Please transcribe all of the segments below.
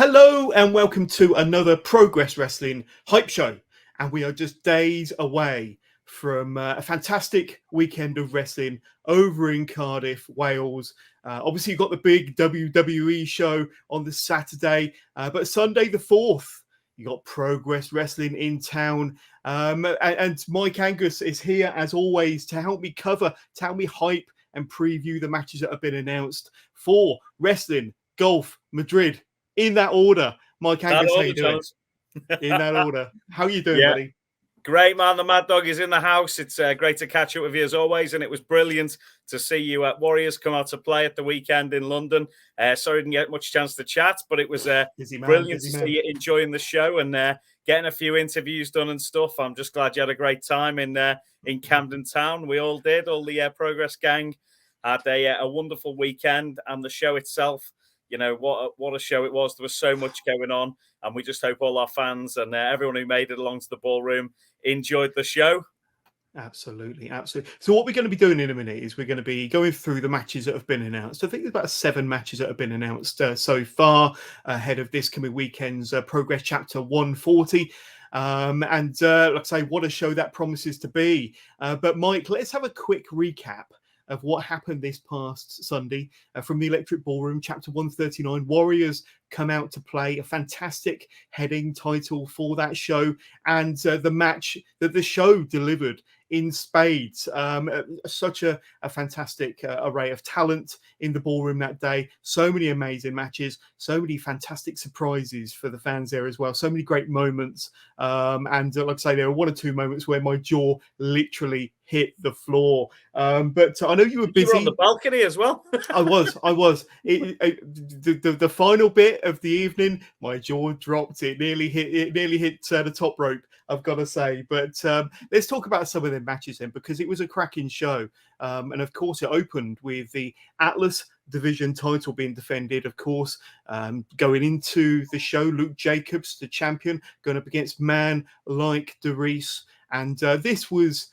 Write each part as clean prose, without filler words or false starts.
Hello and welcome to another Progress Wrestling hype show. And we are just days away from a fantastic weekend of wrestling over in Cardiff, Wales. Obviously, you've got the big WWE show on the Saturday, but Sunday the 4th, you got Progress Wrestling in town. And Mike Angus is here, as always, to help me cover, to help me hype and preview the matches that have been announced for wrestling, golf, Madrid. In that order, Mike Angus, how you doing? In that order. How are you doing, buddy? Great, man. The Mad Dog is in the house. It's great to catch up with you as always, and it was brilliant to see you at Warriors come out to play at the weekend in London. Sorry I didn't get much chance to chat, but it was brilliant to see you enjoying the show and getting a few interviews done and stuff. I'm just glad you had a great time in Camden town. We all did. All the Progress gang had a wonderful weekend, and the show itself, you know, what a show it was. There was so much going on, and we just hope all our fans and everyone who made it along to the ballroom enjoyed the show. Absolutely. So what we're going to be doing in a minute is we're going to be going through the matches that have been announced. I think there's about 7 matches that have been announced so far ahead of this coming weekend's Progress Chapter 140. Like I say, what a show that promises to be. But Mike, let's have a quick recap of what happened this past Sunday from the Electric Ballroom, Chapter 139. Warriors come out to play a fantastic heading title for that show, and the match that the show delivered in spades. Such a fantastic array of talent in the ballroom that day. So many amazing matches, so many fantastic surprises for the fans there as well. So many great moments. Like I say, there were 1 or 2 moments where my jaw literally hit the floor. But I know you were busy. You were on the balcony as well. I was. The final bit of the evening, my jaw dropped. It nearly hit the top rope, I've got to say. But let's talk about some of the matches then, because it was a cracking show. And of course, it opened with the Atlas division title being defended. Of course, going into the show, Luke Jacobs, the champion, going up against man like Darice. And this was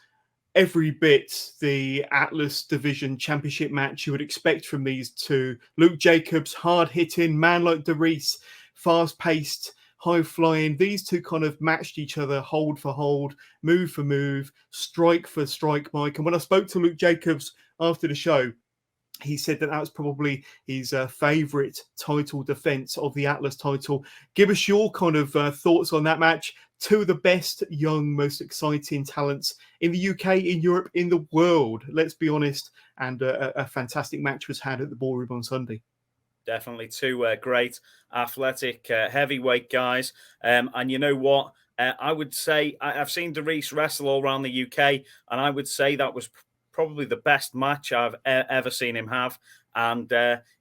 every bit the Atlas Division Championship match you would expect from these two. Luke Jacobs, hard-hitting, man like Darice, fast-paced, high-flying. These two kind of matched each other, hold for hold, move for move, strike for strike, Mike. And when I spoke to Luke Jacobs after the show, he said that was probably his favourite title defence of the Atlas title. Give us your kind of thoughts on that match. 2 of the best, young, most exciting talents in the UK, in Europe, in the world. Let's be honest. And a fantastic match was had at the ballroom on Sunday. Definitely 2 great, athletic, heavyweight guys. And you know what? I would say I've seen Darice wrestle all around the UK, and I would say that was probably the best match I've ever seen him have. And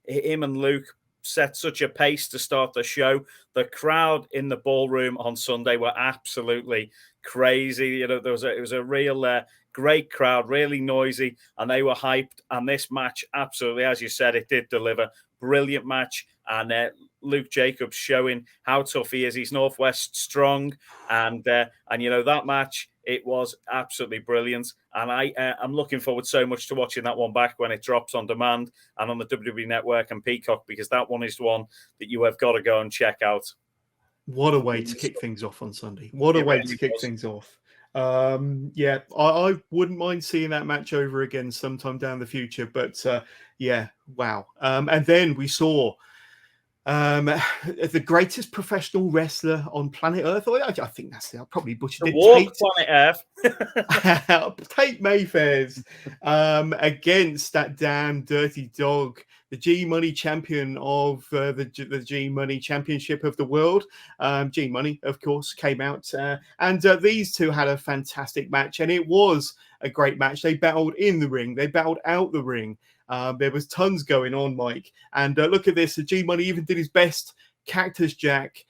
him and Luke set such a pace to start the show. The crowd in the ballroom on Sunday were absolutely crazy. You know, it was a real great crowd, really noisy, and they were hyped. And this match, absolutely, as you said, it did deliver. Brilliant match. And Luke Jacobs showing how tough he is. He's Northwest strong. And you know, that match, it was absolutely brilliant. And I'm looking forward so much to watching that one back when it drops on demand and on the WWE Network and Peacock, because that one is the one that you have got to go and check out. What a way to kick things off on Sunday. What a way to kick things off. I wouldn't mind seeing that match over again sometime down the future. But wow. And then we saw the greatest professional wrestler on planet Earth. I think that's it. I probably butchered it. Planet Earth. Tate Mayfair's against that damn dirty dog, the G Money champion of the G Money Championship of the world. G Money, of course, came out, and these two had a fantastic match, and it was a great match. They battled in the ring. They battled out the ring. There was tons going on, Mike. And look at this. The G Money even did his best Cactus Jack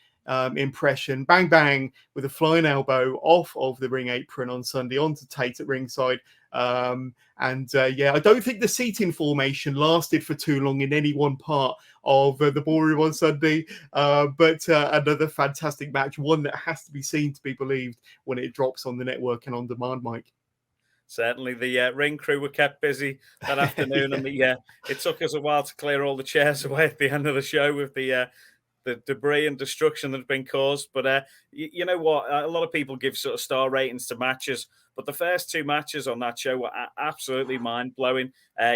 impression. Bang, bang, with a flying elbow off of the ring apron on Sunday onto Tate at ringside. I don't think the seating formation lasted for too long in any one part of the ballroom on Sunday. But another fantastic match, one that has to be seen to be believed when it drops on the network and on demand, Mike. Certainly, the ring crew were kept busy that afternoon, and it took us a while to clear all the chairs away at the end of the show with the debris and destruction that's been caused. But you know what? A lot of people give sort of star ratings to matches, but the first 2 matches on that show were absolutely mind blowing.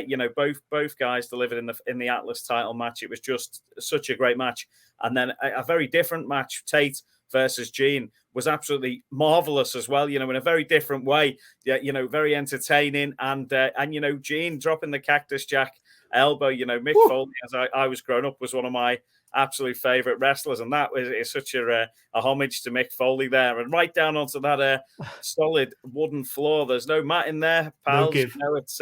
You know, both guys delivered in the Atlas title match. It was just such a great match, and then a very different match, Tate versus Gene, was absolutely marvelous as well. You know, in a very different way. Yeah, you know, very entertaining, and you know, Gene dropping the Cactus Jack elbow. You know, Mick Foley, as I was growing up, was one of my absolute favorite wrestlers, and that is such a homage to Mick Foley there, and right down onto that solid wooden floor. There's no mat in there, pals. No give. You know, it's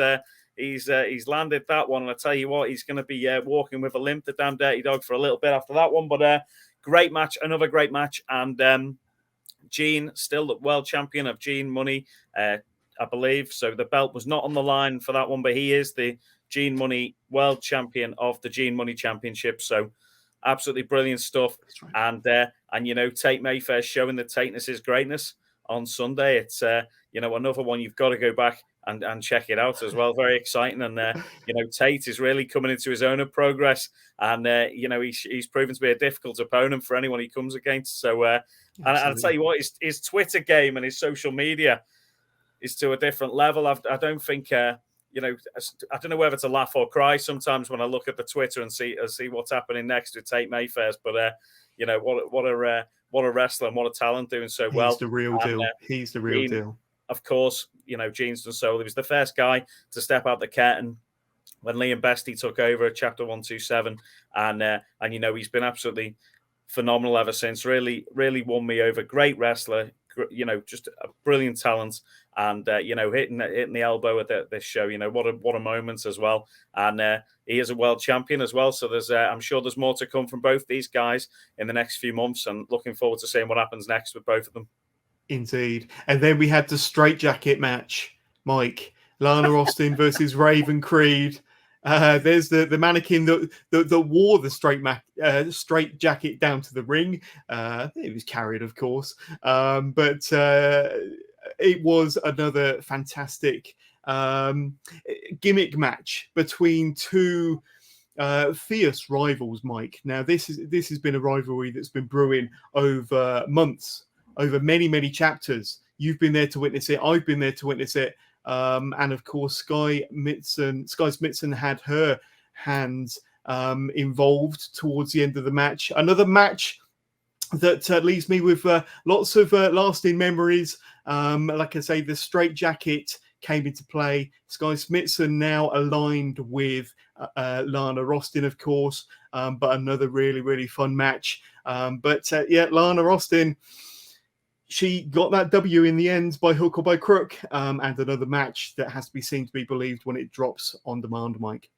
he's landed that one, and I tell you what, he's going to be walking with a limp, the damn dirty dog, for a little bit after that one. But great match, another great match, and Gene still the world champion of Gene Money, I believe. So the belt was not on the line for that one, but he is the Gene Money world champion of the Gene Money Championship. So absolutely brilliant stuff. Right. And you know, Tate Mayfair showing the Tateness is greatness on Sunday. It's you know, another one you've got to go back and check it out as well. Very exciting. And you know, Tate is really coming into his own at Progress, and you know, he's proven to be a difficult opponent for anyone he comes against. So and I'll tell you what, his Twitter game and his social media is to a different level. I don't think you know, I don't know whether to laugh or cry sometimes when I look at the Twitter and see what's happening next with Tate Mayfair's. But you know, what a wrestler and what a talent, doing so well. He's the real deal. He's the real deal. Of course, you know, Gene's done so. He was the first guy to step out the curtain when Liam Bestie took over at Chapter 127, and you know, he's been absolutely phenomenal ever since. Really won me over. Great wrestler. You know, just a brilliant talent, and you know, hitting the elbow at this show. You know, what a moment as well. And he is a world champion as well. So there's I'm sure there's more to come from both these guys in the next few months, and looking forward to seeing what happens next with both of them. Indeed. And then we had the straitjacket match, Mike. Lana Austin versus Raven Creed. There's the mannequin that wore the straight jacket down to the ring. It was carried, of course, but it was another fantastic gimmick match between 2 fierce rivals, Mike. Now this has been a rivalry that's been brewing over months, over many chapters. You've been there to witness it. I've been there to witness it. And of course, Sky Smitson had her hands involved towards the end of the match. Another match that leaves me with lots of lasting memories. Like I say, the straitjacket came into play. Sky Smitson now aligned with Lana Austin, of course, but another really fun match. Yeah, Lana Austin, she got that W in the end by hook or by crook, and another match that has to be seen to be believed when it drops on demand, Mike.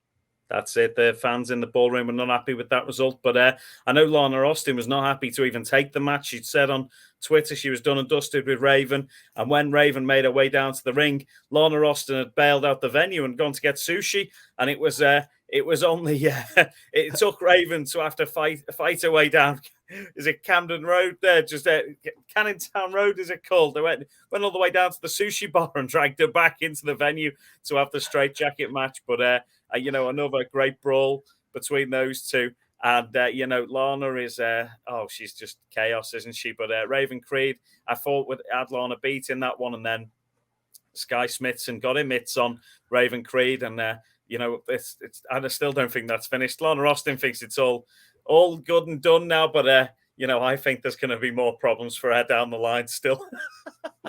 That's it. The fans in the ballroom were not happy with that result. But I know Lana Austin was not happy to even take the match. She'd said on Twitter she was done and dusted with Raven. And when Raven made her way down to the ring, Lana Austin had bailed out the venue and gone to get sushi. And it was only it took Raven to have to fight her way down. Is it Camden Road there? Just Canning Town Road, is it called? They went all the way down to the sushi bar and dragged her back into the venue to have the straitjacket match. But you know, another great brawl between those two. And you know, Lana is she's just chaos, isn't she? But Raven Creed, I thought had Lana beat in that one, and then Sky Smithson got him mitts on Raven Creed, and you know, it's I still don't think that's finished. Lana Austin thinks it's all good and done now, but you know, I think there's going to be more problems for her down the line still.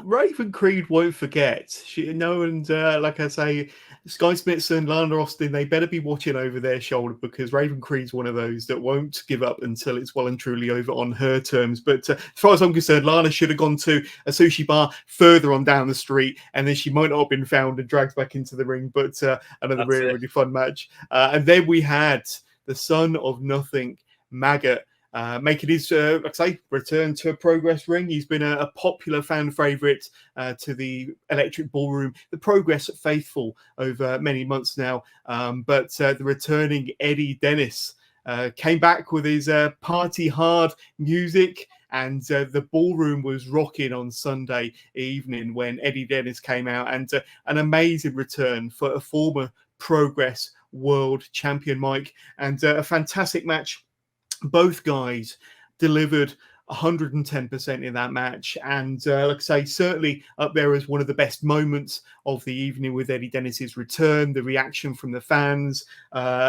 Raven Creed won't forget. Like I say, Sky Smithson, Lana Austin, they better be watching over their shoulder, because Raven Creed's one of those that won't give up until it's well and truly over on her terms. But as far as I'm concerned, Lana should have gone to a sushi bar further on down the street, and then she might not have been found and dragged back into the ring. But another really fun match. And then we had the son of nothing, Maggot, making his, return to a Progress ring. He's been a popular fan favourite to the Electric Ballroom, the Progress faithful, over many months now. But the returning Eddie Dennis came back with his party hard music, and the ballroom was rocking on Sunday evening when Eddie Dennis came out, and an amazing return for a former Progress world champion, Mike, and a fantastic match Both guys delivered 110% in that match, and like I say, certainly up there as one of the best moments of the evening with Eddie Dennis's return, the reaction from the fans,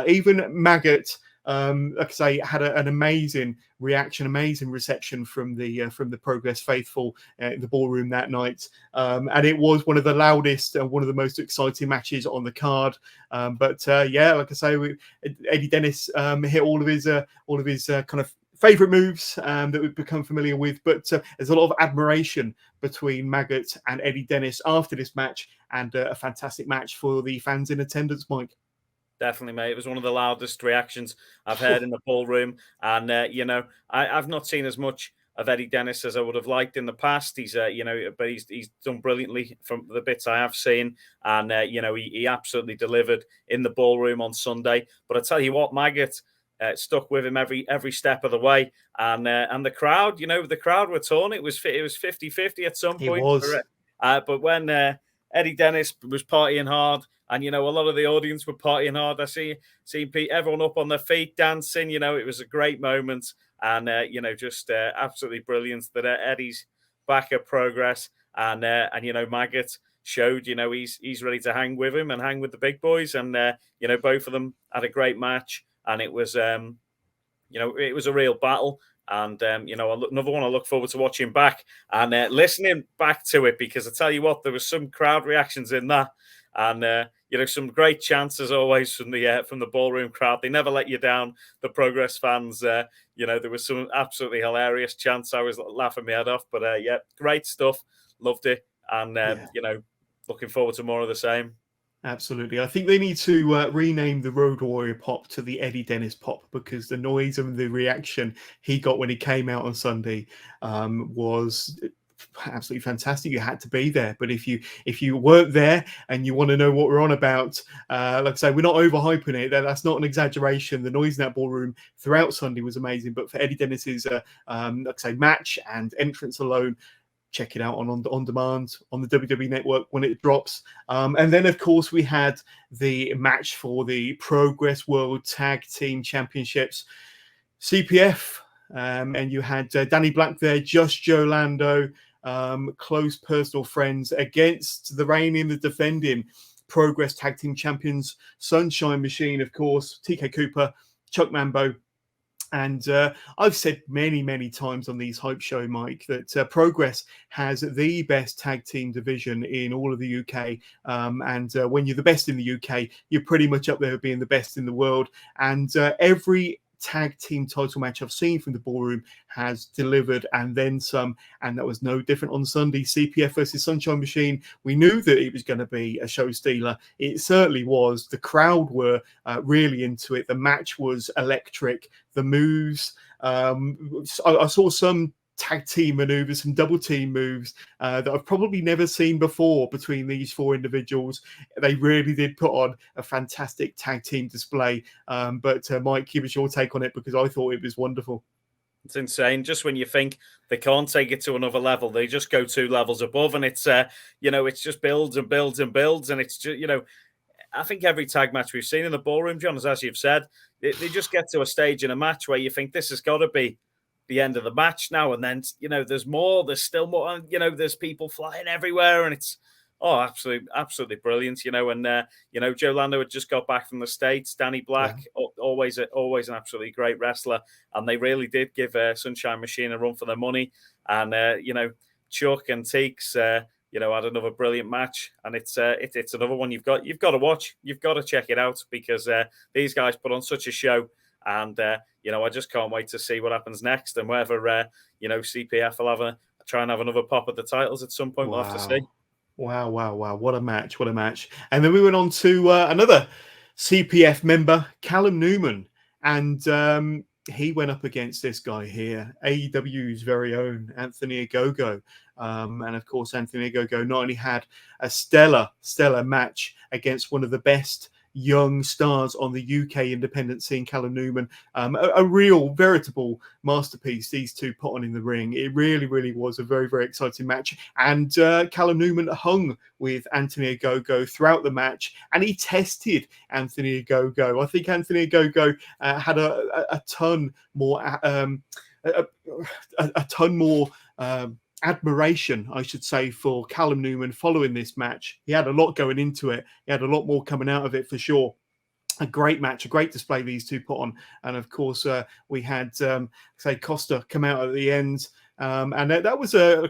even Maggot. Like I say, had an amazing reaction, amazing reception from the Progress faithful in the ballroom that night, and it was one of the loudest and one of the most exciting matches on the card. But yeah, like I say, Eddie Dennis hit all of his kind of favorite moves that we've become familiar with, but there's a lot of admiration between Maggot and Eddie Dennis after this match, and a fantastic match for the fans in attendance, Mike. Definitely, mate. It was one of the loudest reactions I've heard in the ballroom. And, I've not seen as much of Eddie Dennis as I would have liked in the past. He's, but he's done brilliantly from the bits I have seen. And, he absolutely delivered in the ballroom on Sunday. But I tell you what, Maggot stuck with him every step of the way. And the crowd, the crowd were torn. It was 50-50 at some point. It was. But when Eddie Dennis was partying hard, and, a lot of the audience were partying hard. I see everyone up on their feet dancing. It was a great moment. And, just absolutely brilliant that Eddie's back at Progress. And Maggot showed, he's ready to hang with him and hang with the big boys. And, both of them had a great match. And it was, it was a real battle. And, another one I look forward to watching back and listening back to it, because I tell you what, there was some crowd reactions in that. And, some great chants as always from the ballroom crowd. They never let you down, the Progress fans. There was some absolutely hilarious chants. I was laughing my head off. But, yeah, great stuff. Loved it. And, looking forward to more of the same. Absolutely. I think they need to rename the Road Warrior pop to the Eddie Dennis pop, because the noise and the reaction he got when he came out on Sunday was absolutely fantastic. You had to be there. But if you weren't there and you want to know what we're on about, like I say, we're not overhyping it. That's not an exaggeration. The noise in that ballroom throughout Sunday was amazing. But for Eddie Dennis's like I say, match and entrance alone, check it out on demand on the WWE Network when it drops. And then, of course, we had the match for the Progress World Tag Team Championships, CPF. And you had Danny Black there, Just Joe Lando, close personal friends, against the reigning, the defending Progress Tag Team Champions, Sunshine Machine, of course, TK Cooper, Chuck Mambo. And I've said many, many times on these Hype Show, Mike, that Progress has the best tag team division in all of the UK. And when you're the best in the UK, you're pretty much up there with being the best in the world. And every tag team title match I've seen from the ballroom has delivered, and then some. And that was no different on Sunday. CPF versus Sunshine Machine, we knew that it was going to be a show stealer. It certainly was. The crowd were really into it. The match was electric. The moves, I saw some tag team maneuvers, some double team moves that I've probably never seen before between these four individuals. They really did put on a fantastic tag team display. But Mike, give us your take on it, because I thought it was wonderful. It's insane. Just when you think they can't take it to another level, they just go 2 levels above, and it's it's just builds and builds and builds, and it's just I think every tag match we've seen in the ballroom, John, as you've said, they just get to a stage in a match where you think this has got to be the end of the match now. And then, there's more, there's still more, there's people flying everywhere, and it's, absolutely brilliant, and, Joe Lando had just got back from the States. Danny Black, always an absolutely great wrestler. And they really did give Sunshine Machine a run for their money. And, Chuck and Teeks, had another brilliant match, and it's another one you've got to watch. You've got to check it out, because these guys put on such a show, and I just can't wait to see what happens next, and whether CPF will try and have another pop at the titles at some point. We'll have to see. Wow! What a match! And then we went on to another CPF member, Callum Newman, and he went up against this guy here, AEW's very own Anthony Ogogo. And of course, Anthony Ogogo not only had a stellar match against one of the best young stars on the UK independent scene. Callum Newman, a real veritable masterpiece these two put on in the ring. It really, really was a very, very exciting match. And Callum Newman hung with Anthony Ogogo throughout the match, and he tested Anthony Ogogo. I think Anthony Ogogo had a ton more a ton more admiration, I should say, for Callum Newman following this match. He had a lot going into it. He had a lot more coming out of it for sure. A great match, a great display these two put on. And of course, we had, say, Costa come out at the end. And that was a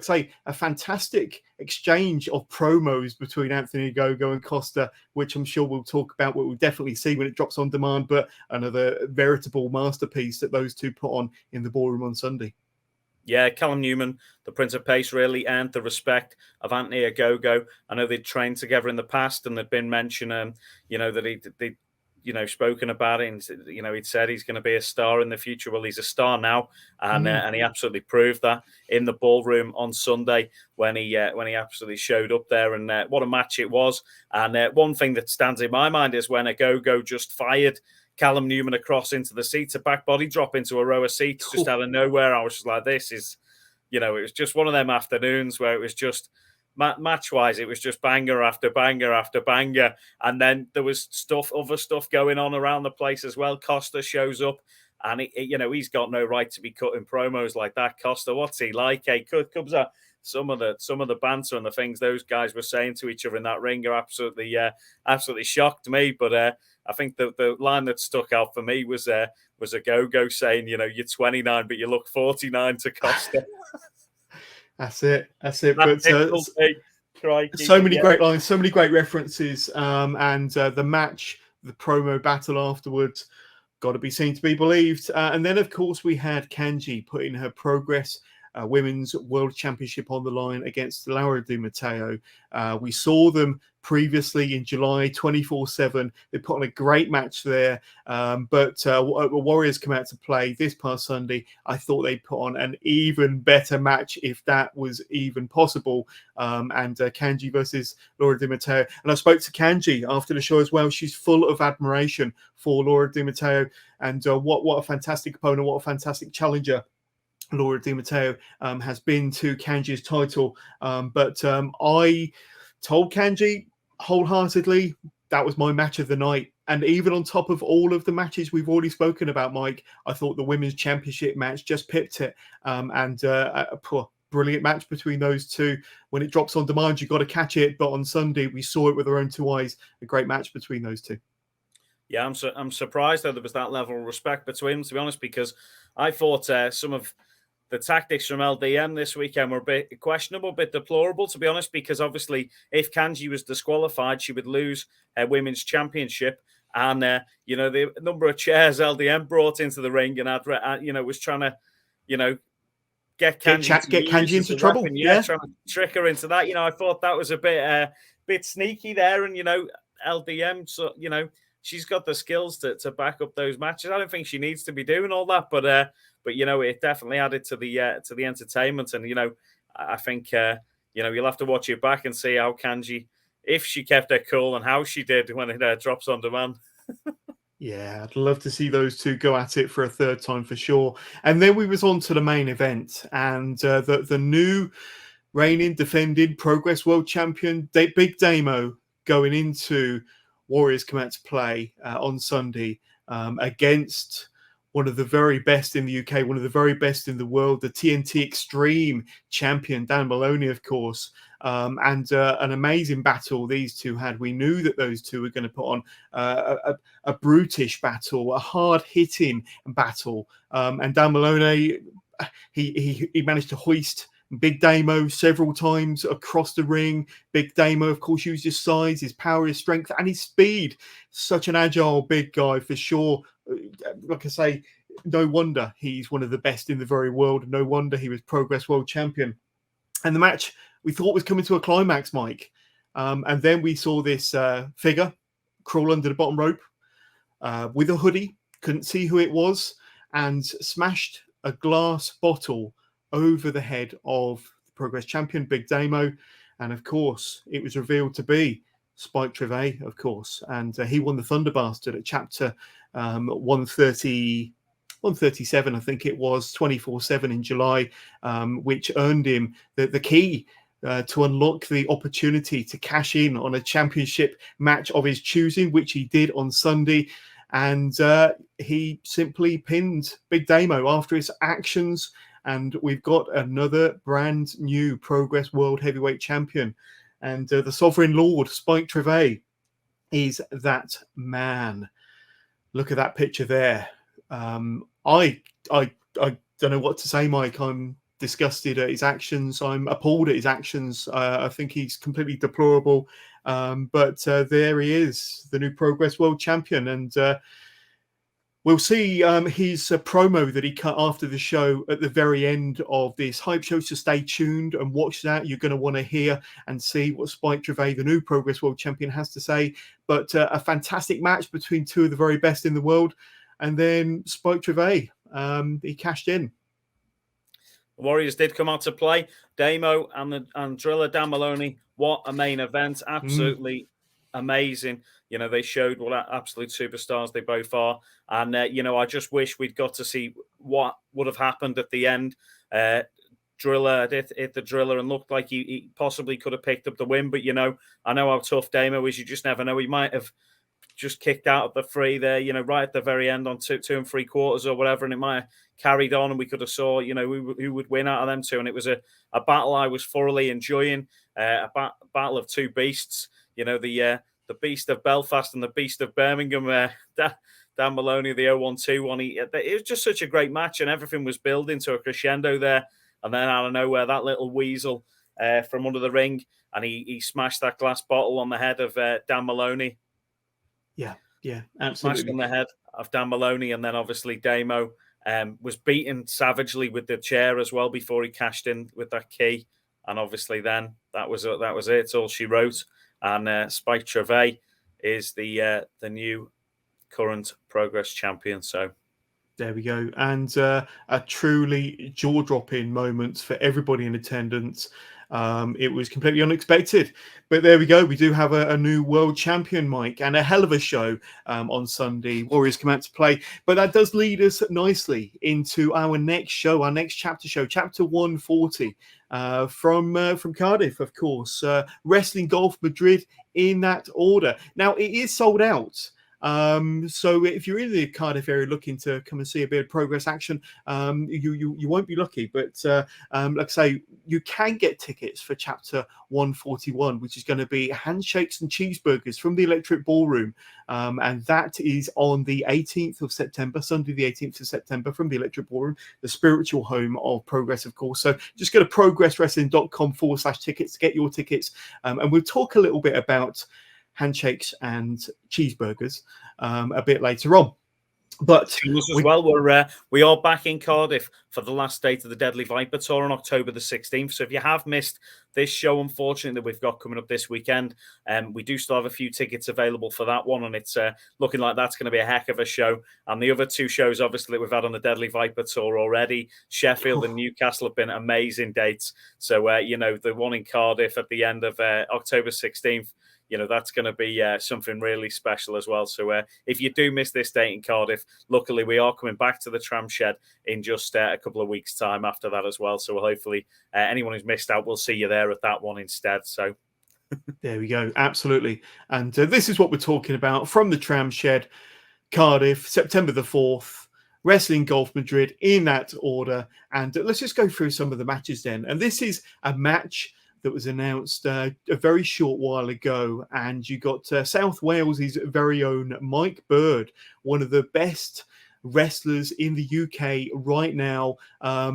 fantastic exchange of promos between Anthony Ogogo and Costa, which I'm sure we'll talk about, what we'll definitely see when it drops on demand, but another veritable masterpiece that those two put on in the ballroom on Sunday. Yeah, Callum Newman, the Prince of Pace, really earned the respect of Anthony Ogogo. I know they'd trained together in the past, and there'd been mention, that they spoken about it, and he'd said he's going to be a star in the future. Well, he's a star now, and he absolutely proved that in the ballroom on Sunday when he absolutely showed up there. And what a match it was! And one thing that stands in my mind is when Ogogo just fired Callum Newman across into the seats, a back body drop into a row of seats just out of nowhere. I was just like, this is, it was just one of them afternoons where it was just match-wise, it was just banger after banger after banger. And then there was other stuff going on around the place as well. Costa shows up, and he's got no right to be cutting promos like that. Costa, what's he like? Hey, comes out. Some of the banter and the things those guys were saying to each other in that ring are absolutely shocked me. But I think the line that stuck out for me was Ogogo saying, you're 29, but you look 49 to Costa. That's it. But so many great lines, so many great references, and the match, the promo battle afterwards, got to be seen to be believed. And then, of course, we had Kanji putting her Progress Women's World Championship on the line against Laura D Mattei. We saw them previously in July 24/7. They put on a great match there, but Warriors come out to play this past Sunday. I thought they put on an even better match, if that was even possible. And Kanji versus Laura Di Matteo. And I spoke to Kanji after the show as well. She's full of admiration for Laura Di Matteo, and what a fantastic opponent, what a fantastic challenger Laura Di Matteo has been to Kanji's title. But I told Kanji wholeheartedly that was my match of the night. And even on top of all of the matches we've already spoken about, Mike, I thought the Women's Championship match just pipped it. A brilliant match between those two. When it drops on demand, you've got to catch it. But on Sunday, we saw it with our own two eyes. A great match between those two. Yeah, I'm surprised that there was that level of respect between them, to be honest, because I thought some of the tactics from LDM this weekend were a bit questionable, a bit deplorable, to be honest, because obviously if Kanji was disqualified, she would lose her Women's Championship. And, the number of chairs LDM brought into the ring and was trying to, get Kanji into trouble. Weapon, trying to trick her into that. I thought that was a bit sneaky there. And, LDM, so, she's got the skills to back up those matches. I don't think she needs to be doing all that, but it definitely added to the entertainment. And I think you'll have to watch it back and see how Kanji, if she kept her cool, and how she did when it drops on demand. Yeah, I'd love to see those two go at it for a third time for sure. And then we was on to the main event, and the new reigning, defending Progress World Champion Big Damo going into Warriors come out to play on Sunday against one of the very best in the UK, one of the very best in the world, the TNT Extreme champion, Dan Maloney, of course. And an amazing battle these two had. We knew that those two were going to put on a brutish battle, a hard-hitting battle. And Dan Maloney, he managed to hoist Big Damo several times across the ring. Big Damo, of course, used his size, his power, his strength, and his speed. Such an agile big guy for sure. Like I say, no wonder he's one of the best in the very world. No wonder he was Progress World Champion. And the match we thought was coming to a climax, Mike. And then we saw this figure crawl under the bottom rope with a hoodie. Couldn't see who it was, and smashed a glass bottle over the head of the Progress Champion, Big Damo. And of course, it was revealed to be Spike Treve, of course, and he won the Thunder Bastard at chapter 137, I think it was, 24/7 in July, which earned him the key to unlock the opportunity to cash in on a championship match of his choosing, which he did on Sunday. And he simply pinned Big Damo after his actions. And we've got another brand new Progress World Heavyweight Champion. And the Sovereign Lord, Spike Treve, is that man. Look at that picture there. I don't know what to say, Mike. I'm disgusted at his actions. I'm appalled at his actions. I think he's completely deplorable. But there he is, the new Progress World Champion. And we'll see his promo that he cut after the show at the very end of this hype show. So stay tuned and watch that. You're going to want to hear and see what Spike Treve, the new Progress World Champion, has to say. But a fantastic match between two of the very best in the world. And then Spike Treve, he cashed in. The Warriors did come out to play. Damo and Driller Dan Maloney. What a main event. Absolutely amazing. You know, they showed what absolute superstars they both are. And, you know, I just wish we'd got to see what would have happened at the end. Driller hit the Driller and looked like he possibly could have picked up the win. But, you know, I know how tough Damo is. You just never know. He might have just kicked out of the free there, you know, right at the very end on 2 3/4 or whatever. And it might have carried on and we could have saw, you know, who would win out of them two. And it was a battle I was thoroughly enjoying, a battle of two beasts, you know, the beast of Belfast and the beast of Birmingham, Dan Maloney, the 0-1-2 one. It was just such a great match and everything was building to a crescendo there. And then out of nowhere, that little weasel from under the ring, and he smashed that glass bottle on the head of Dan Maloney. Yeah, absolutely. Smashed on the head of Dan Maloney, and then obviously Damo was beaten savagely with the chair as well before he cashed in with that key. And obviously then that was it. It's all she wrote. And Spike Treve is the new current Progress champion. So there we go. And a truly jaw-dropping moment for everybody in attendance. It was completely unexpected. But there we go. We do have a new world champion, Mike, and a hell of a show on Sunday. Warriors come out to play. But that does lead us nicely into our next show, our next chapter show, chapter 140 from Cardiff, of course. Wrestling Golf Madrid in that order. Now, it is sold out. So if you're in the Cardiff area looking to come and see a bit of Progress action, you won't be lucky. But like I say, you can get tickets for chapter 141, which is going to be handshakes and cheeseburgers from the Electric Ballroom. And that is on the 18th of September, Sunday, the 18th of September, from the Electric Ballroom, the spiritual home of Progress, of course. So just go to progresswrestling.com/tickets to get your tickets. And we'll talk a little bit about handshakes and cheeseburgers a bit later on. But we are back in Cardiff for the last date of the Deadly Viper Tour on October the 16th. So if you have missed this show, unfortunately, that we've got coming up this weekend, we do still have a few tickets available for that one, and it's looking like that's going to be a heck of a show. And the other two shows, obviously, that we've had on the Deadly Viper Tour already, Sheffield and Newcastle, have been amazing dates. So, you know, the one in Cardiff at the end of October 16th, you know, that's going to be something really special as well. So if you do miss this date in Cardiff, luckily we are coming back to the Tram Shed in just a couple of weeks' time after that as well. So we'll hopefully anyone who's missed out, we'll see you there at that one instead. So there we go. Absolutely. And this is what we're talking about from the Tram Shed, Cardiff, September the 4th. Wrestling Golf Madrid in that order. And let's just go through some of the matches then. And this is a match that was announced a very short while ago, and you got South Wales's very own Mike Bird, one of the best wrestlers in the UK right now. A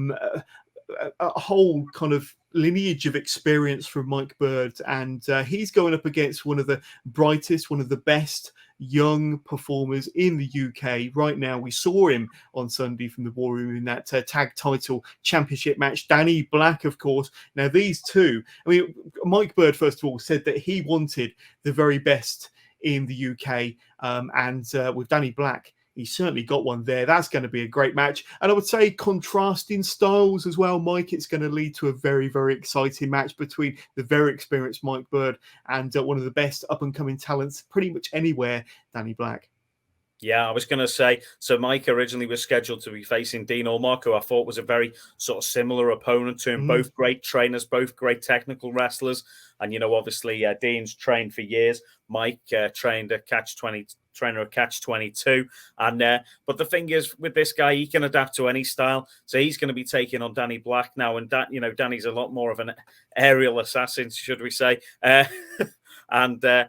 whole kind of lineage of experience from Mike Bird, and he's going up against one of the brightest, one of the best young performers in the UK right now. We saw him on Sunday from the War Room in that tag title championship match. Danny Black, of course. Now these two, I mean, Mike Bird, first of all, said that he wanted the very best in the UK, and with Danny Black, he's certainly got one there. That's going to be a great match. And I would say contrasting styles as well, Mike. It's going to lead to a very, very exciting match between the very experienced Mike Bird and one of the best up-and-coming talents pretty much anywhere, Danny Black. Yeah, I was going to say, so Mike originally was scheduled to be facing Dean Allmark, who I thought was a very sort of similar opponent to him. Both great trainers, both great technical wrestlers. And, obviously, Dean's trained for years. Mike trained at trainer at Catch 22. And but the thing is, with this guy, he can adapt to any style. So he's going to be taking on Danny Black now. And, Danny's a lot more of an aerial assassin, should we say. And, a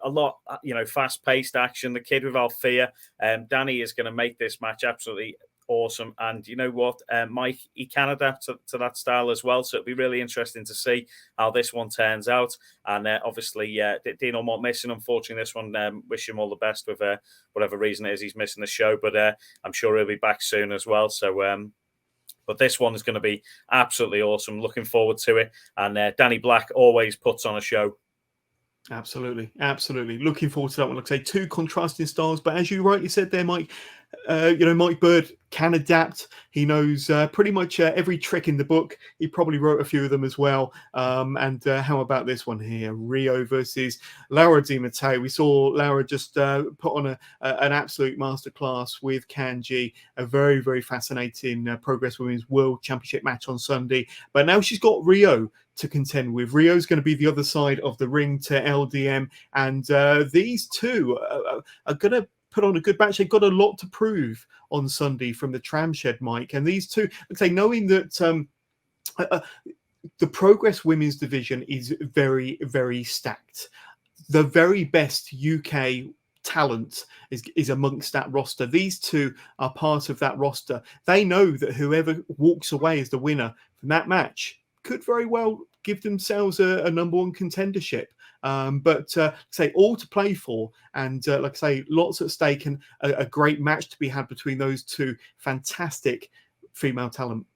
lot, fast-paced action. The kid without fear. Danny is going to make this match absolutely awesome. And you know what? Mike, he can adapt to that style as well. So it'll be really interesting to see how this one turns out. And obviously, Dean Allmark missing, unfortunately, this one. Wish him all the best with whatever reason it is he's missing the show. But I'm sure he'll be back soon as well. So, but this one is going to be absolutely awesome. Looking forward to it. And Danny Black always puts on a show. Absolutely. Looking forward to that one. Like I say, two contrasting styles, but as you rightly said there, Mike, Mike Bird can adapt. He knows pretty much every trick in the book. He probably wrote a few of them as well. And how about this one here? Rio versus Laura D Mattei. We saw Laura just put on an absolute masterclass with Kanji, a very, very fascinating Progress Women's World Championship match on Sunday. But now she's got Rio to contend with. Rio's going to be the other side of the ring to LDM. And these two are going to put on a good match. They've got a lot to prove on Sunday from the Tram Shed, Mike. And these two, like I say, knowing that the Progress Women's division is very, very stacked. The very best UK talent is amongst that roster. These two are part of that roster. They know that whoever walks away as the winner from that match could very well give themselves a number one contendership. But say all to play for, and like I say, lots at stake, and a great match to be had between those two fantastic female talent.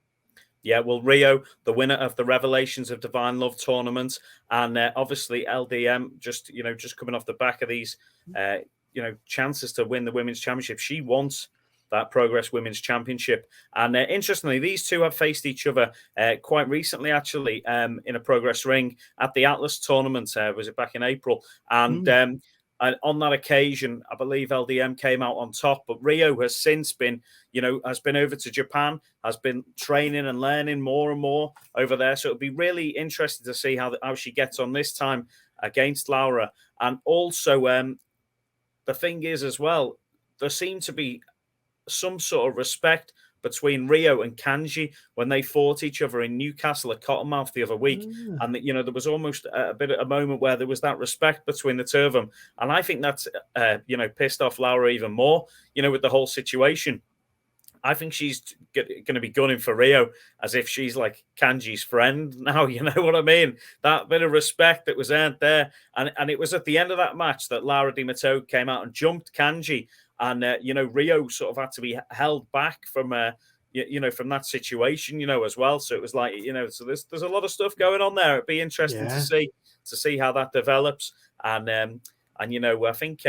Yeah, well, Rio, the winner of the Revelations of Divine Love tournament, and obviously LDM, just coming off the back of these, chances to win the women's championship. She wants that Progress Women's Championship. And interestingly, these two have faced each other quite recently, actually, in a Progress ring at the Atlas tournament. Was it back in April? And on that occasion, I believe LDM came out on top. But Rio has since been, has been over to Japan, has been training and learning more and more over there. So it'll be really interesting to see how she gets on this time against Laura. And also, the thing is as well, there seemed to be some sort of respect between Rio and Kanji when they fought each other in Newcastle at Cottonmouth the other week. And, there was almost a moment where there was that respect between the two of them. And I think that's, pissed off Laura even more, with the whole situation. I think she's going to be gunning for Rio as if she's like Kanji's friend now, you know what I mean? That bit of respect that was earned there. And it was at the end of that match that Laura Di Mattei came out and jumped Kanji. And, Rio sort of had to be held back from, from that situation, as well. So it was like, so there's a lot of stuff going on there. It'd be interesting to see how that develops. And I think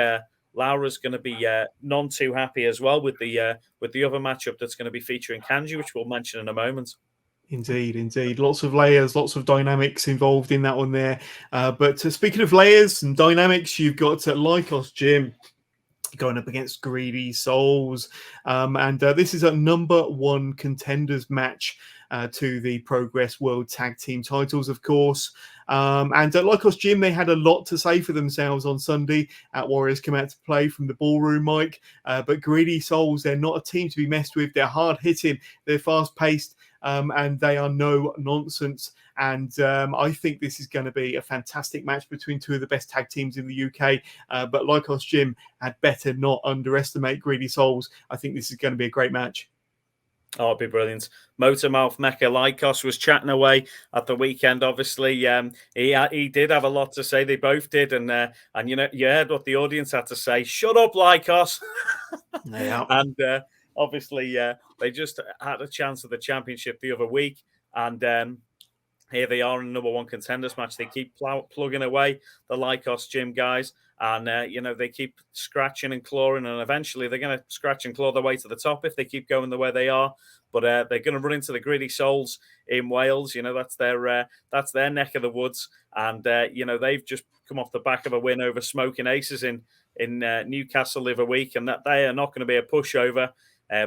Laura's going to be none too happy as well with the other matchup that's going to be featuring Kanji, which we'll mention in a moment. Indeed. Lots of layers, lots of dynamics involved in that one there. But speaking of layers and dynamics, you've got Lycos Gym going up against Greedy Souls. And this is a number one contenders match to the Progress World Tag Team titles, of course. And Lycos Gym, they had a lot to say for themselves on Sunday at Warriors Come Out to Play from the ballroom, Mike. But Greedy Souls, they're not a team to be messed with. They're hard-hitting, they're fast-paced, and they are no nonsense. And I think this is going to be a fantastic match between two of the best tag teams in the UK. But Lycos Gym had better not underestimate Greedy Souls. I think this is going to be a great match. Oh, it'd be brilliant. Motormouth Mecha Lycos was chatting away at the weekend. Obviously, he did have a lot to say. They both did, and you heard what the audience had to say. Shut up, Lycos. Yeah. And obviously, they just had a chance at the championship the other week, and here they are in the #1 contenders match. They keep plugging away the Lycos gym guys, and they keep scratching and clawing, and eventually they're going to scratch and claw their way to the top if they keep going the way they are. But they're going to run into the Greedy Souls in Wales. That's their neck of the woods, and they've just come off the back of a win over Smoking Aces in Newcastle the other week, and that they are not going to be a pushover.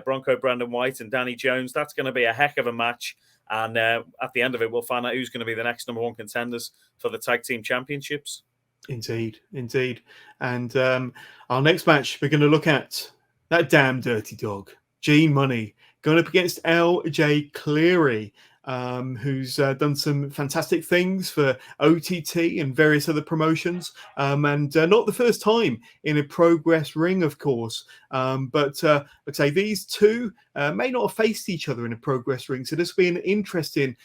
Bronco Brandon White and Danny Jones. That's going to be a heck of a match. And at the end of it, we'll find out who's going to be the next #1 contenders for the tag team championships. Indeed. And our next match, we're going to look at that damn dirty dog, Gene Money, going up against LJ Cleary, who's done some fantastic things for OTT and various other promotions, and not the first time in a Progress ring, of course. But I'd say these two may not have faced each other in a Progress ring, so this will be an interesting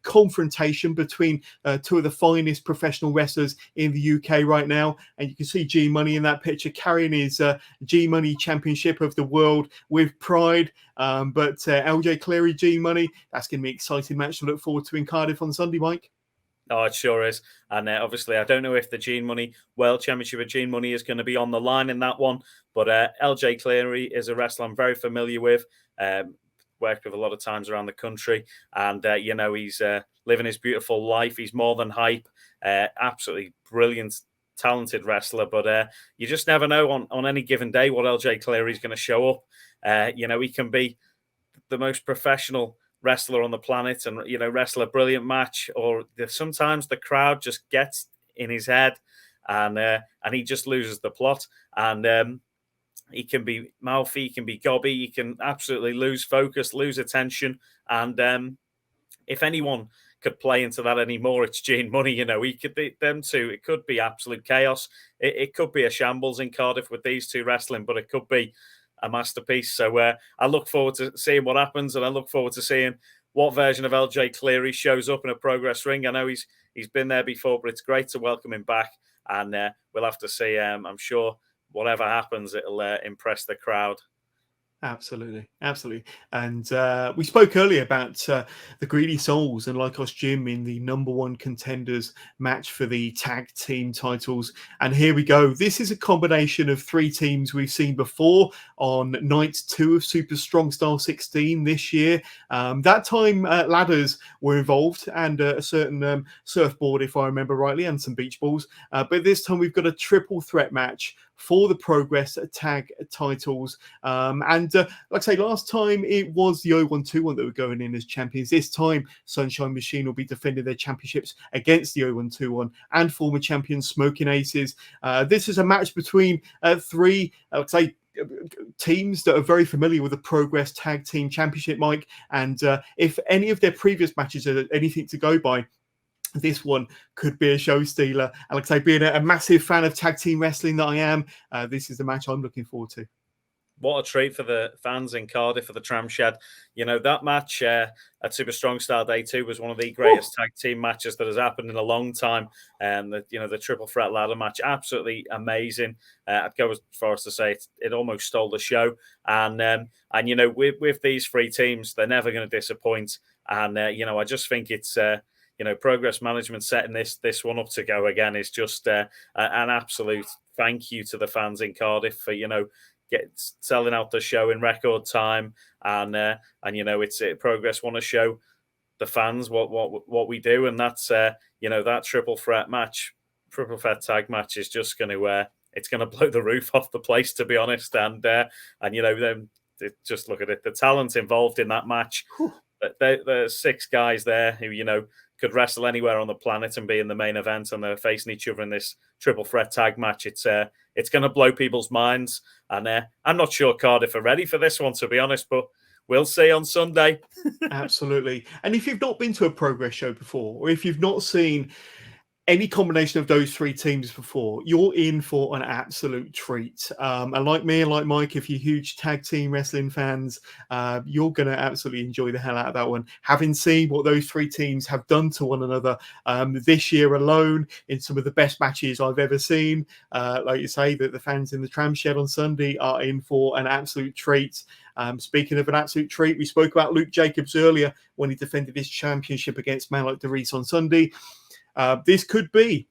confrontation between two of the finest professional wrestlers in the UK right now. And you can see G Money in that picture carrying his G Money Championship of the World with pride. But LJ Cleary, G Money, that's going to be an exciting match to look forward to in Cardiff on Sunday, Mike. Oh, it sure is. And obviously, I don't know if the Gene Money World Championship of Gene Money is going to be on the line in that one. But LJ Cleary is a wrestler I'm very familiar with. Worked with a lot of times around the country. And, he's living his beautiful life. He's more than hype. Absolutely brilliant, talented wrestler. But you just never know on any given day what LJ Cleary is going to show up. He can be the most professional wrestler on the planet and wrestle a brilliant match, or sometimes the crowd just gets in his head and he just loses the plot, and he can be mouthy, he can be gobby, he can absolutely lose focus, lose attention, and if anyone could play into that anymore, it's Gene Money. He could be them two. It could be absolute chaos. It could be a shambles in Cardiff with these two wrestling, but it could be a masterpiece. So I look forward to seeing what happens, and I look forward to seeing what version of LJ Cleary shows up in a Progress ring. I know he's been there before, but it's great to welcome him back, and we'll have to see. I'm sure whatever happens, it'll impress the crowd. Absolutely. And we spoke earlier about the Greedy Souls and Lycos Gym in the #1 contenders match for the tag team titles. And here we go. This is a combination of three teams we've seen before on night 2 of Super Strong Style 16 this year. That time ladders were involved and a certain surfboard, if I remember rightly, and some beach balls. But this time we've got a triple threat match for the Progress tag titles. And like I say, last time it was the 0121 that were going in as champions. This time, Sunshine Machine will be defending their championships against the 0121 and former champions Smoking Aces. This is a match between three, like I say, teams that are very familiar with the Progress Tag Team Championship, Mike. And if any of their previous matches are anything to go by, this one could be a show stealer. And like I say, being a massive fan of tag team wrestling that I am, this is the match I'm looking forward to. What a treat for the fans in Cardiff for the Tram Shed. That match at Super Strong Style Day 2 was one of the greatest tag team matches that has happened in a long time. And the triple threat ladder match, absolutely amazing. I'd go as far as to say it almost stole the show. And with these three teams, they're never going to disappoint. And I just think it's Progress management setting this one up to go again is just an absolute thank you to the fans in Cardiff for selling out the show in record time, and it's Progress want to show the fans what we do, and that's that triple threat tag match is just going to it's going to blow the roof off the place, to be honest, and just look at it, the talent involved in that match. There's 6 guys there who could wrestle anywhere on the planet and be in the main event, and they're facing each other in this triple threat tag match. It's going to blow people's minds, and I'm not sure Cardiff are ready for this one, to be honest, but we'll see on Sunday. Absolutely. And if you've not been to a Progress show before, or if you've not seen any combination of those three teams before, you're in for an absolute treat. And like me and like Mike, if you're huge tag team wrestling fans, you're going to absolutely enjoy the hell out of that one. Having seen what those three teams have done to one another this year alone in some of the best matches I've ever seen, like you say, that the fans in the tram shed on Sunday are in for an absolute treat. Speaking of an absolute treat, we spoke about Luke Jacobs earlier when he defended his championship against man like Darice on Sunday. This could be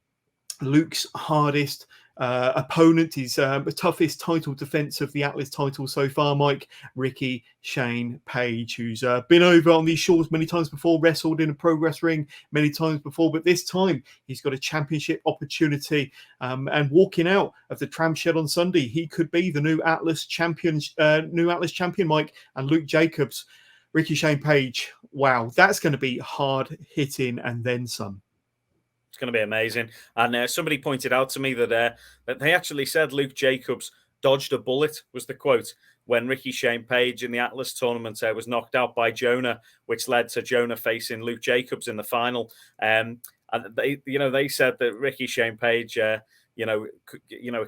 Luke's hardest opponent, his toughest title defense of the Atlas title so far, Mike. Ricky Shane Page, who's been over on these shores many times before, wrestled in a Progress ring many times before, but this time he's got a championship opportunity. And walking out of the tram shed on Sunday, he could be the new Atlas champion, Mike. And Luke Jacobs, Ricky Shane Page, wow, that's going to be hard hitting and then some. It's going to be amazing. And somebody pointed out to me that they actually said Luke Jacobs dodged a bullet, was the quote, when Ricky Shane Page in the Atlas tournament was knocked out by Jonah, which led to Jonah facing Luke Jacobs in the final. And they said that Ricky Shane Page, it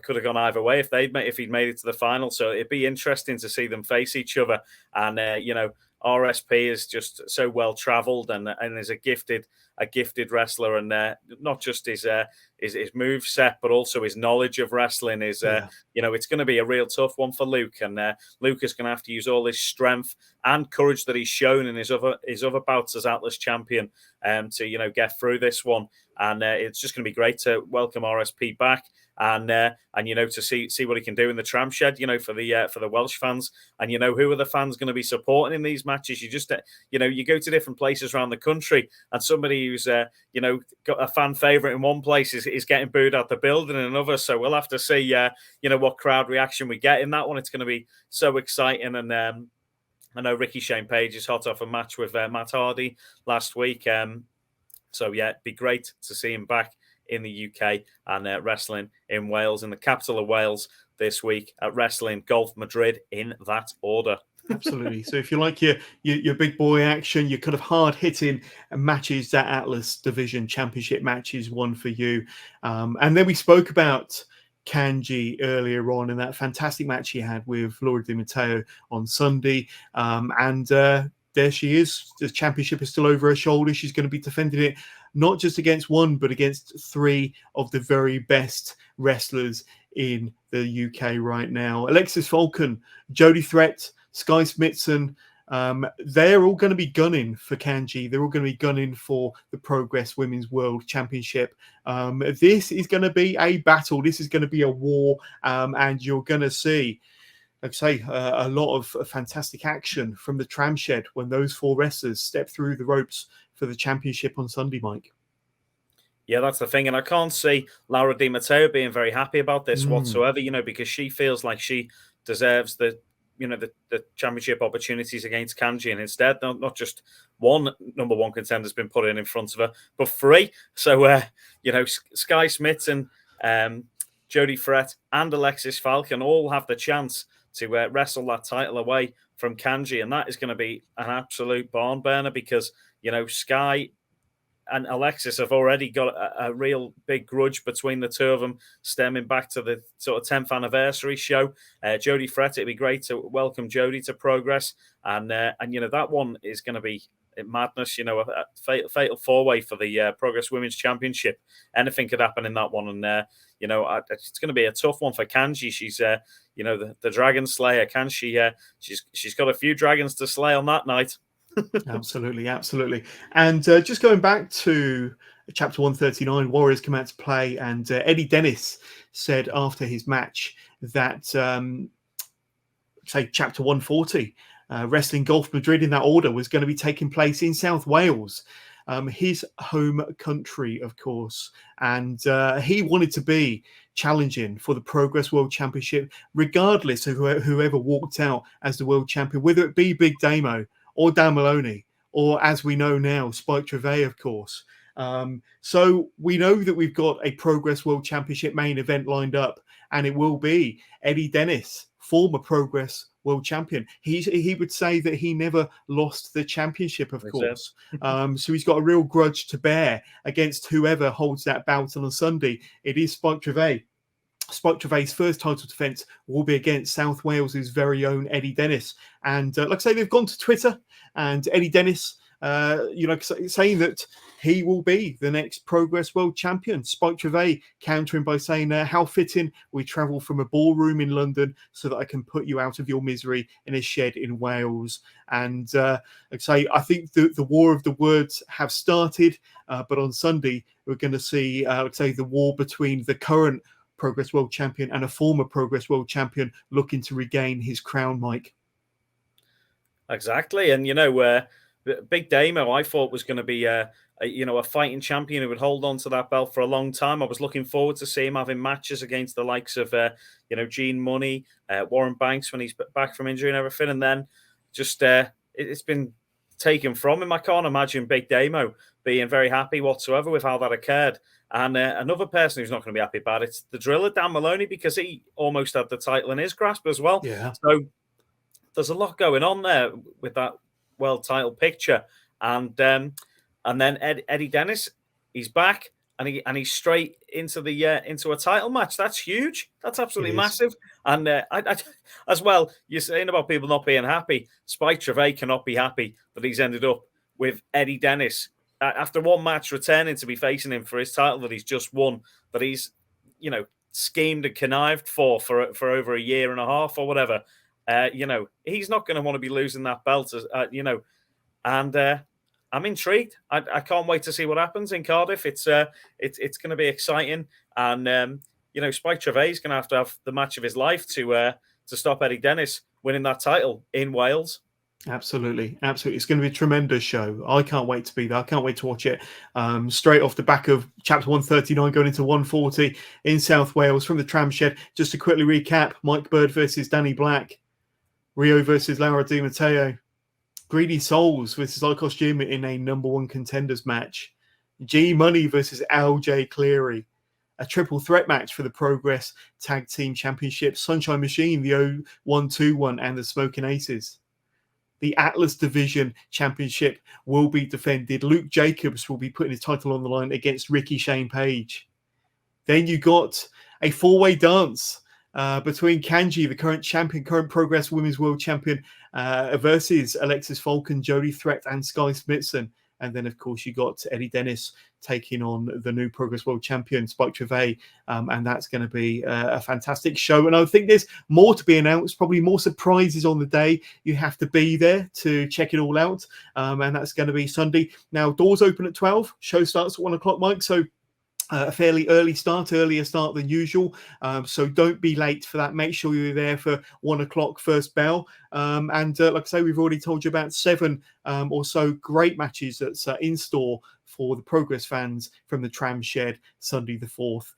could have gone either way if he'd made it to the final. So it'd be interesting to see them face each other. And RSP is just so well travelled and is a gifted wrestler, and not just his move set, but also his knowledge of wrestling is it's going to be a real tough one for Luke, and Luke is going to have to use all his strength and courage that he's shown in his other bouts as Atlas champion to get through this one. And it's just going to be great to welcome RSP back. And to see what he can do in the tram shed, for the Welsh fans, and who are the fans going to be supporting in these matches. You just you go to different places around the country, and somebody who's got a fan favorite in one place is getting booed out the building in another. So we'll have to see what crowd reaction we get in that one. It's going to be so exciting. And I know Ricky Shane Page is hot off a match with Matt Hardy last week. So yeah, it'd be great to see him back in the UK and wrestling in Wales, in the capital of Wales this week at Wrestling Golf Madrid, in that order. Absolutely. So if you like your big boy action, your kind of hard hitting matches, that Atlas Division Championship match is one for you. And then we spoke about Kanji earlier on in that fantastic match he had with Laura D Mattei on Sunday. There she is. The championship is still over her shoulder. She's going to be defending it not just against one, but against three of the very best wrestlers in the UK right now. Alexis Falcon, Jodie Threat, Sky Smithson, they're all going to be gunning for Kanji. They're all going to be gunning for the Progress Women's World Championship. This is going to be a battle. This is going to be a war, and you're going to see, like I say, a lot of fantastic action from the tram shed when those four wrestlers step through the ropes for the championship on Sunday, Mike. Yeah, that's the thing. And I can't see Laura Di Matteo being very happy about this whatsoever, because she feels like she deserves the championship opportunities against Kanji. And instead, not just one number one contender has been put in front of her, but three. So, Sky Smith and Jodie Threat and Alexis Falcon all have the chance to wrestle that title away from Kanji. And that is going to be an absolute barn burner because, Sky and Alexis have already got a real big grudge between the two of them, stemming back to the sort of 10th anniversary show. Jodie Threat, it'd be great to welcome Jodie to Progress. And that one is going to be madness, a fatal four-way for the Progress Women's Championship. Anything could happen in that one. And, it's going to be a tough one for Kanji. She's, the Dragon Slayer. Can she? She's got a few dragons to slay on that night. Absolutely. And just going back to chapter 139, Warriors come out to play, and Eddie Dennis said after his match that, chapter 140, Wrestling Golf Madrid in that order, was going to be taking place in South Wales, his home country, of course. And he wanted to be challenging for the Progress World Championship, regardless of whoever walked out as the world champion, whether it be Big Damo or Dan Maloney, or as we know now, Spike Treve, of course. So we know that we've got a Progress World Championship main event lined up, and it will be Eddie Dennis former Progress World Champion. He would say that he never lost the championship, of course. So he's got a real grudge to bear against whoever holds that bout on Sunday. It is Spike Treve. Spike Treve's first title defense will be against South Wales's very own Eddie Dennis. And like I say, they've gone to Twitter, and Eddie Dennis, saying that he will be the next Progress World Champion. Spike Treve countering by saying, how fitting we travel from a ballroom in London so that I can put you out of your misery in a shed in Wales. And like I say, I think the war of the words have started, but on Sunday, we're going to see, the war between the current Progress World Champion and a former Progress World Champion looking to regain his crown, Mike. Exactly. And, Big Damo, I thought was going to be a fighting champion who would hold on to that belt for a long time. I was looking forward to see him having matches against the likes of, Gene Money, Warren Banks when he's back from injury and everything. And then just it's been taken from him. I can't imagine Big Damo being very happy whatsoever with how that occurred. And another person who's not going to be happy about it's the driller, Dan Maloney, because he almost had the title in his grasp as well. Yeah. So there's a lot going on there with that world title picture. And then Eddie Dennis, he's back and he's straight into into a title match. That's huge. That's absolutely massive. And I as well, you're saying about people not being happy. Spike Treve cannot be happy that he's ended up with Eddie Dennis after one match returning to be facing him for his title that he's just won, that he's, schemed and connived for over a year and a half or whatever. He's not going to want to be losing that belt, and I'm intrigued. I can't wait to see what happens in Cardiff. It's going to be exciting, and Spike Treve is going to have the match of his life to stop Eddie Dennis winning that title in Wales. Absolutely. It's going to be a tremendous show. I can't wait to be there. I can't wait to watch it. Straight off the back of chapter 139 going into 140 in South Wales from the Tram Shed. Just to quickly recap, Mike Bird versus Danny Black, Rio versus Laura D Mattei, Greedy Souls versus Icos Jim in a number one contenders match, G Money versus LJ Cleary, a triple threat match for the Progress Tag Team Championship, Sunshine Machine, the 0121 and the Smoking Aces. The Atlas Division Championship will be defended. Luke Jacobs will be putting his title on the line against Ricky Shane Page. Then you got a four-way dance between Kanji, the current champion, current Progress Women's World Champion, versus Alexis Falcon, Jody Threat, and Sky Smithson. And then, of course, you got Eddie Dennis taking on the new Progress World Champion, Spike Treve. And that's going to be a fantastic show. And I think there's more to be announced, probably more surprises on the day. You have to be there to check it all out. And that's going to be Sunday. Now, doors open at 12. Show starts at 1 o'clock, Mike. So a fairly earlier start than usual. So don't be late for that. Make sure you're there for 1 o'clock first bell. And like I say, we've already told you about 7 or so great matches that's in store for the Progress fans from the Tram Shed Sunday the 4th.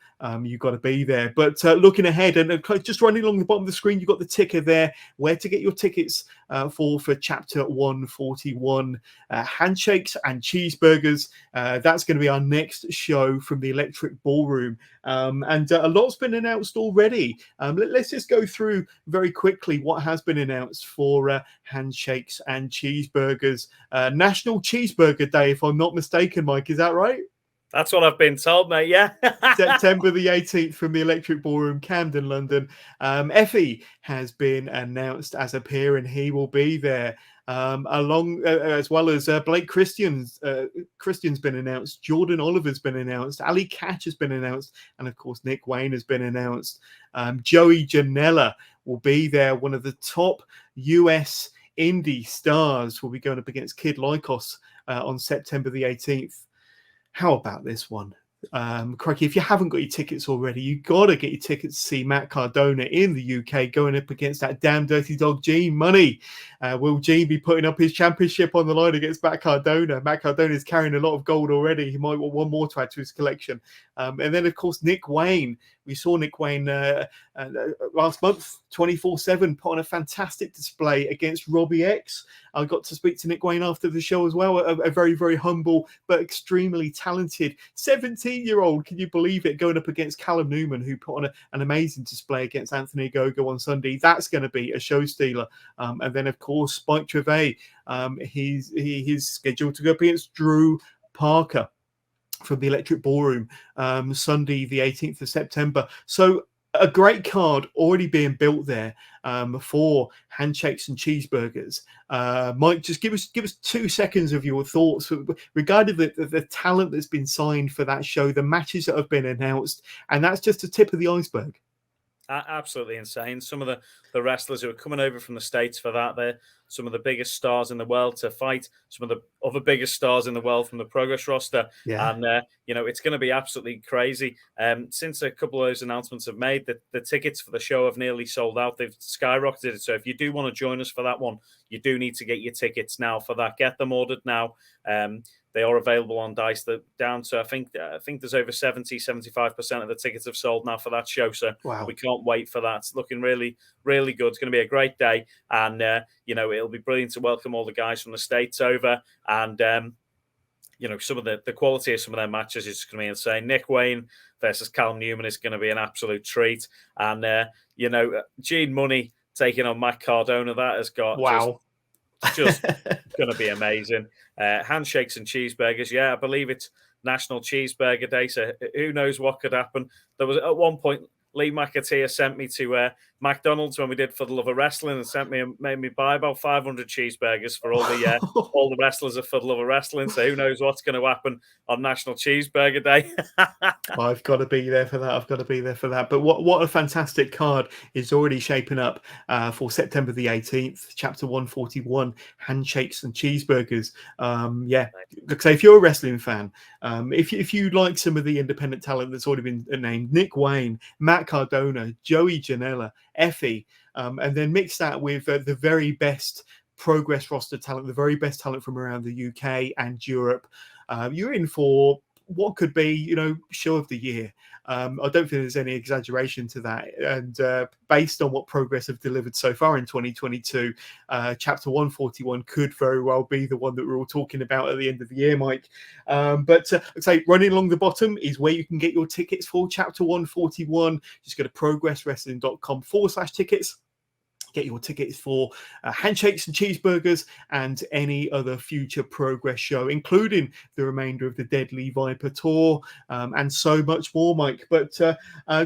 You've got to be there. But looking ahead and just running along the bottom of the screen, you've got the ticker there, where to get your tickets for chapter 141, Handshakes and Cheeseburgers. That's going to be our next show from the Electric Ballroom. And a lot's been announced already. Let's just go through very quickly what has been announced for Handshakes and Cheeseburgers. National Cheeseburger Day, if I'm not mistaken, Mike, is that right? That's what I've been told, mate. Yeah. September the 18th from the Electric Ballroom, Camden, London. Effie has been announced as a peer, and he will be there. Along as well as Blake Christian's been announced, Jordan Oliver's been announced, Ali Catch has been announced, and of course Nick Wayne has been announced. Joey Janela will be there, one of the top US indie stars, will be going up against Kid Lycos on September the 18th. How about this one? Crikey, if you haven't got your tickets already, you got to get your tickets to see Matt Cardona in the UK going up against that damn dirty dog Gene Money. Will Gene be putting up his championship on the line against Matt Cardona? Matt Cardona is carrying a lot of gold already. He might want one more to add to his collection. And then, of course, Nick Wayne We saw Nick Wayne last month, 24/7, put on a fantastic display against Robbie X. I got to speak to Nick Wayne after the show as well. A very, very humble but extremely talented 17-year-old. Can you believe it? Going up against Callum Newman, who put on an amazing display against Anthony Ogogo on Sunday. That's going to be a show stealer. And then, of course, Spike Treve. He's scheduled to go up against Drew Parker from the Electric Ballroom Sunday, the 18th of September. So a great card already being built there for handshakes and cheeseburgers. Mike, just give us 2 seconds of your thoughts regarding the talent that's been signed for that show, the matches that have been announced, and that's just the tip of the iceberg. Absolutely insane. Some of the wrestlers who are coming over from the States for that, they're some of the biggest stars in the world to fight some of the other biggest stars in the world from the Progress roster. Yeah. And, it's going to be absolutely crazy. Since a couple of those announcements have made, the tickets for the show have nearly sold out. They've skyrocketed. So if you do want to join us for that one, you do need to get your tickets now for that. Get them ordered now. They are available on Dice. They're down to, I think there's over 75% of the tickets have sold now for that show. So wow. We can't wait for that. It's looking really, really good. It's going to be a great day. And, it'll be brilliant to welcome all the guys from the States over. And, some of the quality of some of their matches is going to be insane. Nick Wayne versus Callum Newman is going to be an absolute treat. And, Gene Money taking on Matt Cardona, that has got just going to be amazing. Handshakes and cheeseburgers. Yeah, I believe it's National Cheeseburger Day. So who knows what could happen. There was at one point, Lee McAteer sent me to McDonald's when we did For the Love of Wrestling and made me buy about 500 cheeseburgers for all the wrestlers of For the Love of Wrestling. So who knows what's going to happen on National Cheeseburger Day. I've got to be there for that. But what a fantastic card is already shaping up for September the 18th, Chapter 141, Handshakes and Cheeseburgers. Like I say, if you're a wrestling fan, if you like some of the independent talent that's already been named, Nick Wayne, Matt Cardona, Joey Janela, Effie, and then mix that with the very best Progress roster talent, the very best talent from around the UK and Europe, you're in for what could be, show of the year. I don't think there's any exaggeration to that. And based on what Progress have delivered so far in 2022, Chapter 141 could very well be the one that we're all talking about at the end of the year, Mike. But I'd say running along the bottom is where you can get your tickets for Chapter 141. Just go to progresswrestling.com/tickets. Get your tickets for Handshakes and Cheeseburgers and any other future Progress show, including the remainder of the Deadly Viper tour and so much more, Mike. But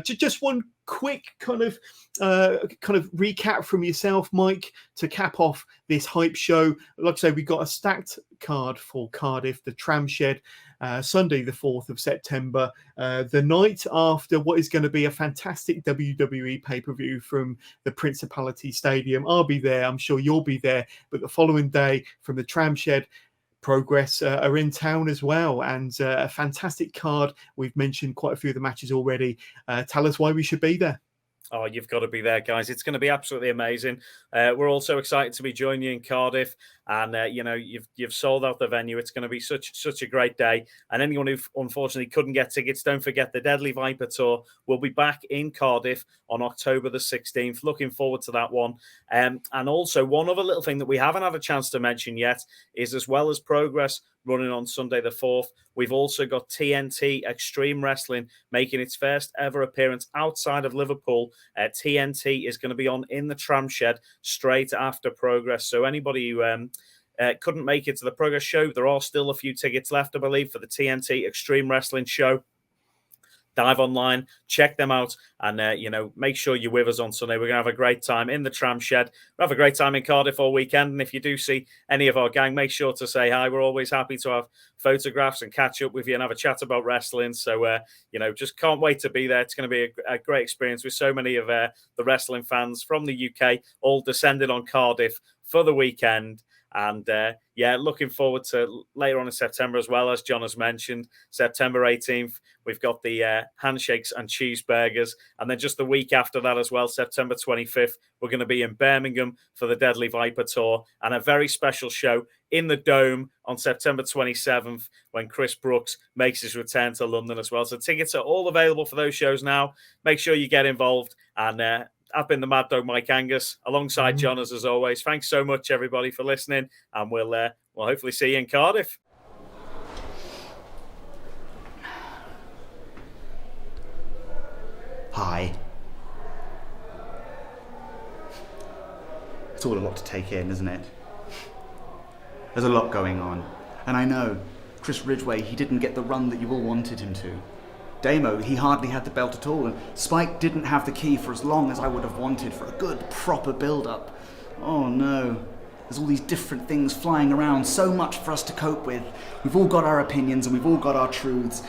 just one quick kind of recap from yourself, Mike, to cap off this hype show. Like I say, we got a stacked card for Cardiff, the Tram Shed, Sunday the 4th of September, the night after what is going to be a fantastic WWE pay-per-view from the Principality Stadium. I'll be there, I'm sure you'll be there, but the following day from the Tram Shed, Progress are in town as well, and a fantastic card. We've mentioned quite a few of the matches already. Tell us why we should be there. Oh, you've got to be there, guys. It's going to be absolutely amazing. We're also excited to be joining you in Cardiff. And, you've sold out the venue. It's going to be such a great day. And anyone who unfortunately couldn't get tickets, don't forget the Deadly Viper Tour will be back in Cardiff on October the 16th. Looking forward to that one. And also, one other little thing that we haven't had a chance to mention yet is, as well as Progress running on Sunday the 4th, we've also got TNT Extreme Wrestling making its first ever appearance outside of Liverpool. TNT is going to be on in the Tram Shed straight after Progress. So anybody who couldn't make it to the Progress show, there are still a few tickets left, I believe, for the TNT Extreme Wrestling show. Dive online, check them out, and make sure you're with us on Sunday. We're going to have a great time in the Tram Shed. We'll have a great time in Cardiff all weekend, and if you do see any of our gang, make sure to say hi. We're always happy to have photographs and catch up with you and have a chat about wrestling. So, just can't wait to be there. It's going to be a great experience with so many of the wrestling fans from the UK all descended on Cardiff for the weekend. And yeah, looking forward to later on in September as well, as John has mentioned. September 18th, we've got the handshakes and cheeseburgers. And then just the week after that as well, September 25th, we're going to be in Birmingham for the Deadly Viper Tour, and a very special show in the Dome on September 27th when Chris Brooks makes his return to London as well. So tickets are all available for those shows now. Make sure you get involved. And I've been the Mad Dog Mike Angus alongside John as always. Thanks so much, everybody, for listening, and we'll hopefully see you in Cardiff. Hi. It's all a lot to take in, isn't it? There's a lot going on. And I know, Chris Ridgway, he didn't get the run that you all wanted him to. Damo, he hardly had the belt at all, and Spike didn't have the key for as long as I would have wanted for a good, proper build-up. Oh no. There's all these different things flying around, so much for us to cope with. We've all got our opinions and we've all got our truths.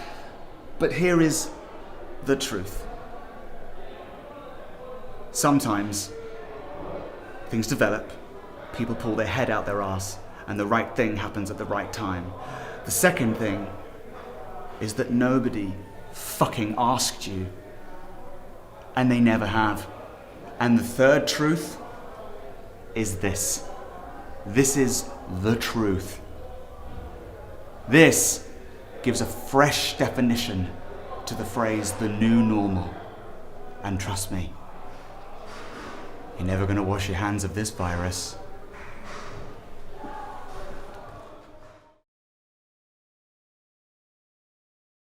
But here is the truth. Sometimes things develop, people pull their head out their arse, and the right thing happens at the right time. The second thing is that nobody fucking asked you, and they never have. And the third truth is this. This is the truth. This gives a fresh definition to the phrase the new normal. And trust me, you're never going to wash your hands of this virus.